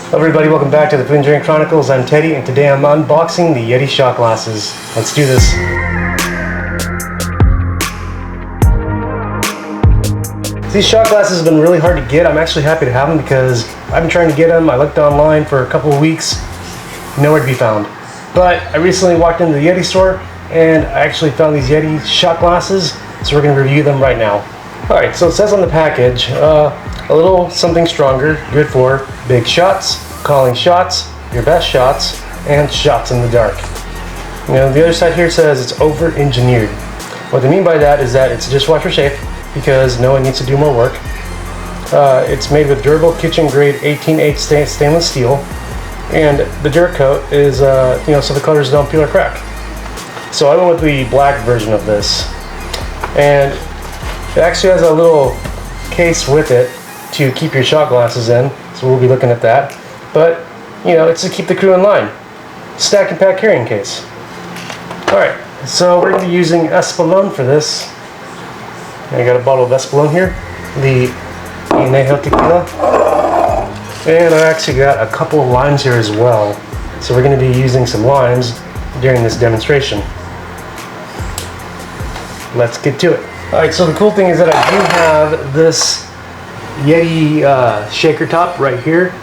Hello everybody, welcome back to the Food Engineering Chronicles. I'm Teddy, and today I'm unboxing the Yeti shot glasses. Let's do this. These shot glasses have been really hard to get. I'm actually happy to have them because I've been trying to get them. I looked online for a couple of weeks, nowhere to be found. But I recently walked into the Yeti store and I actually found these Yeti shot glasses, so we're going to review them right now. Alright, so it says on the package, a little something stronger, good for big shots, calling shots, your best shots, and shots in the dark. You know, the other side here says it's over-engineered. What they mean by that is that it's dishwasher safe because no one needs to do more work. It's made with durable kitchen-grade 18H stainless steel, and the dirt coat is, so the colors don't peel or crack. So I went with the black version of this, and it actually has a little case with it to keep your shot glasses in, so we'll be looking at that. But, you know, it's to keep the crew in line. Stack and pack carrying case. Alright, so we're going to be using Espolón for this. I got a bottle of Espolón here, the Añejo Tequila. And I actually got a couple of limes here as well. So we're going to be using some limes during this demonstration. Let's get to it. Alright, so the cool thing is that I do have this Yeti shaker top right here.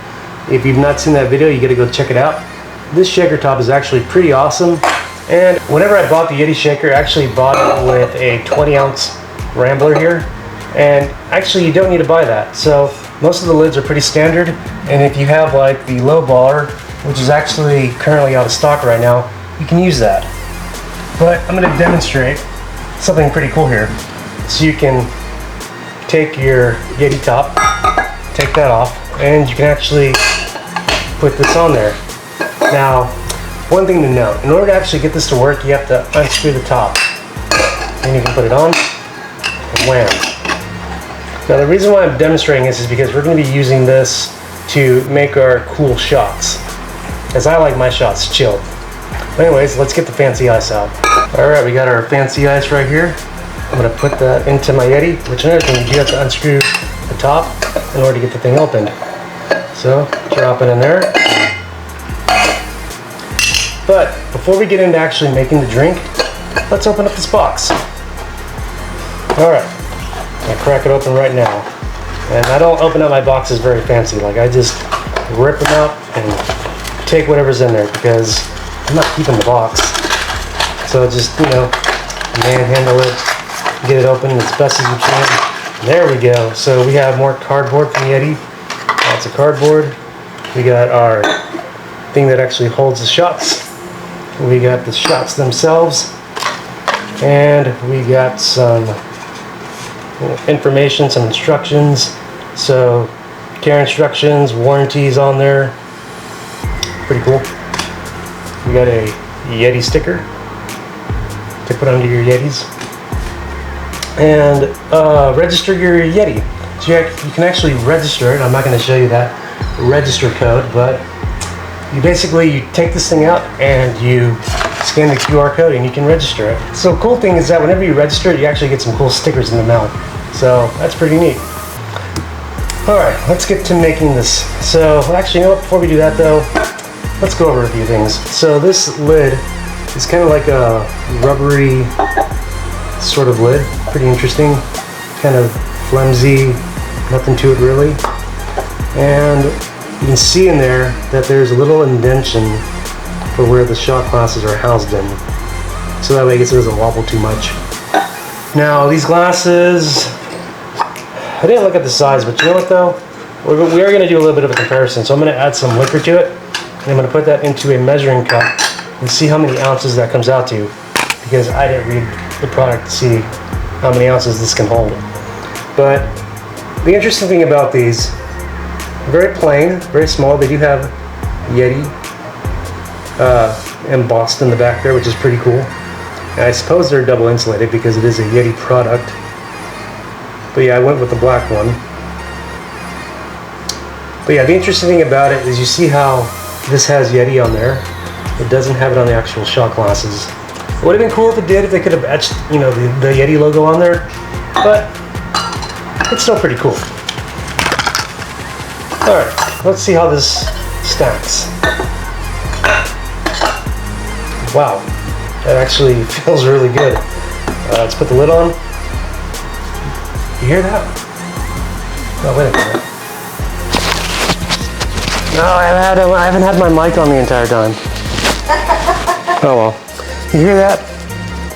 If you've not seen that video, you gotta go check it out. This shaker top is actually pretty awesome. And whenever I bought the Yeti shaker, I actually bought it with a 20-ounce Rambler here. And actually, you don't need to buy that. So most of the lids are pretty standard. And if you have like the low baller, which is actually currently out of stock right now, you can use that. But I'm gonna demonstrate something pretty cool here. So you can take your Yeti top, take that off, and you can actually put this on there. Now, one thing to note, in order to actually get this to work, you have to unscrew the top. And you can put it on, and wham. Now the reason why I'm demonstrating this is because we're going to be using this to make our cool shots, as I like my shots chilled. But anyways, let's get the fancy ice out. Alright, we got our fancy ice right here. I'm going to put that into my Yeti, which another thing is you have to unscrew the top in order to get the thing opened. So, drop it in there. But before we get into actually making the drink, let's open up this box. Alright, I'll crack it open right now. And I don't open up my boxes very fancy, like I just rip them out and take whatever's in there because I'm not keeping the box. So just, manhandle it. Get it open as best as you can. There we go. So we have more cardboard from Yeti. Lots of cardboard. We got our thing that actually holds the shots. We got the shots themselves. And we got some information, some instructions. So care instructions, warranties on there. Pretty cool. We got a Yeti sticker to put under your Yetis. And register your Yeti. So you can actually register it. I'm not going to show you that register code, but you take this thing out and you scan the QR code and you can register it. So the cool thing is that whenever you register it, you actually get some cool stickers in the mail. So that's pretty neat. Alright, let's get to making this. So actually, you know what, before we do that though, let's go over a few things. So this lid is kind of like a rubbery sort of lid. Pretty interesting, kind of flimsy, nothing to it really. And you can see in there that there's a little indentation for where the shot glasses are housed in. So that way it doesn't wobble too much. Now these glasses, I didn't look at the size, but you know what though? We are going to do a little bit of a comparison. So I'm going to add some liquor to it, and I'm going to put that into a measuring cup and see how many ounces that comes out to, because I didn't read the product to see how many ounces this can hold. But the interesting thing about these, very plain, very small. They do have Yeti embossed in the back there, which is pretty cool. And I suppose they're double insulated because it is a Yeti product. But yeah, I went with the black one. But yeah, the interesting thing about it is you see how this has Yeti on there. It doesn't have it on the actual shot glasses. It would have been cool if it did, if they could have etched, the Yeti logo on there. But it's still pretty cool. Alright, let's see how this stacks. Wow, that actually feels really good. Let's put the lid on. You hear that? Oh, wait a minute. No, I haven't had my mic on the entire time. Oh well. You hear that?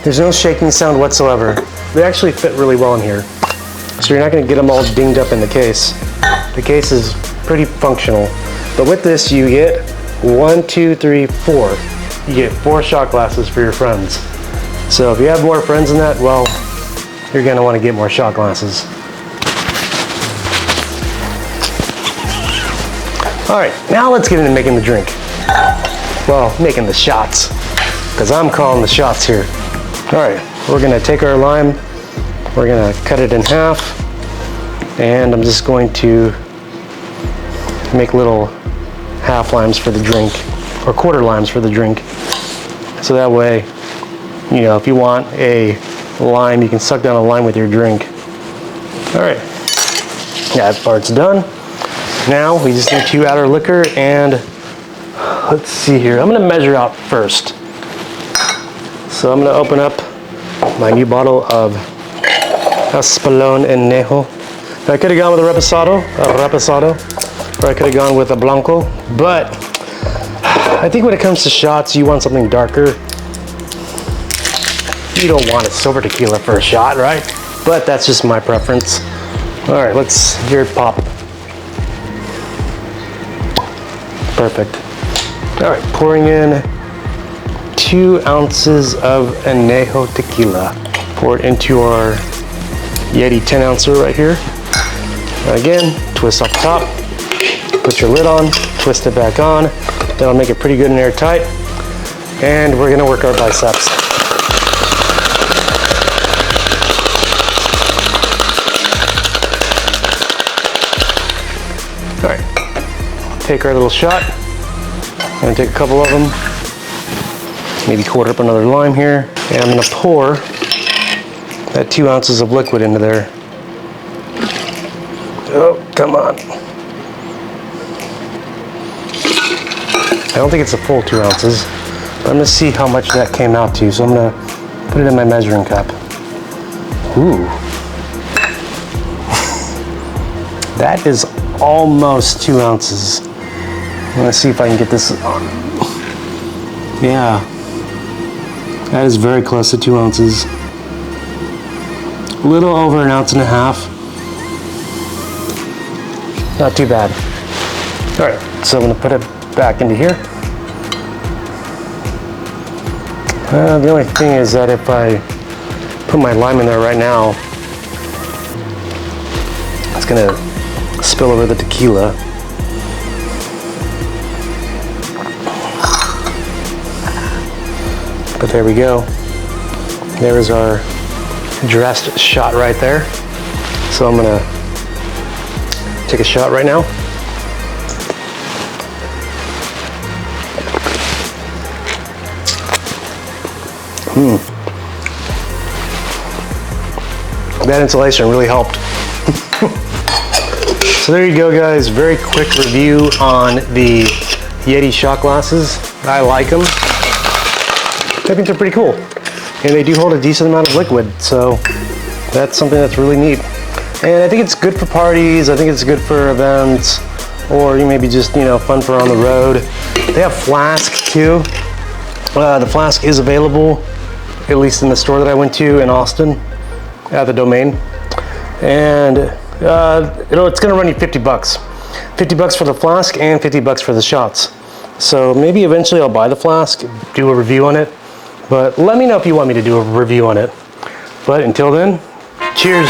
There's no shaking sound whatsoever. They actually fit really well in here. So you're not going to get them all dinged up in the case. The case is pretty functional. But with this you get 1, 2, 3, 4. You get 4 shot glasses for your friends. So if you have more friends than that, well, you're going to want to get more shot glasses. Alright, now let's get into making the drink. Well, making the shots. Because I'm calling the shots here. Alright, we're going to take our lime, we're going to cut it in half, and I'm just going to make little half limes for the drink, or quarter limes for the drink. So that way, you know, if you want a lime, you can suck down a lime with your drink. Alright, that part's done. Now we just need to add our liquor, and let's see here, I'm going to measure out first. So I'm going to open up my new bottle of Espolón Añejo. I could have gone with a reposado, or I could have gone with a blanco, but I think when it comes to shots, you want something darker. You don't want a silver tequila for a shot, right? But that's just my preference. All right, let's hear it pop. Perfect. All right, pouring in 2 ounces of Añejo tequila. Pour it into our Yeti 10 ouncer right here. Again, twist off the top, put your lid on, twist it back on. That'll make it pretty good and airtight. And we're gonna work our biceps. All right, take our little shot. I'm gonna take a couple of them. Maybe quarter up another lime here. And I'm gonna pour that 2 ounces of liquid into there. Oh, come on. I don't think it's a full 2 ounces. But I'm gonna see how much that came out to. So I'm gonna put it in my measuring cup. Ooh. That is almost 2 ounces. I'm gonna see if I can get this on. Yeah. That is very close to 2 ounces. A little over 1.5 ounces. Not too bad. All right, so I'm gonna put it back into here. The only thing is that if I put my lime in there right now, it's gonna spill over the tequila. But there we go. There is our dressed shot right there. So I'm gonna take a shot right now. That insulation really helped. So there you go, guys. Very quick review on the Yeti shot glasses. I like them. I think they're pretty cool. And they do hold a decent amount of liquid, so that's something that's really neat. And I think it's good for parties, I think it's good for events, or you maybe just, you know, fun for on the road. They have flask too. The flask is available, at least in the store that I went to in Austin, at the Domain. And it's gonna run you 50 bucks. 50 bucks for the flask and 50 bucks for the shots. So maybe eventually I'll buy the flask, do a review on it. But let me know if you want me to do a review on it. But until then, cheers.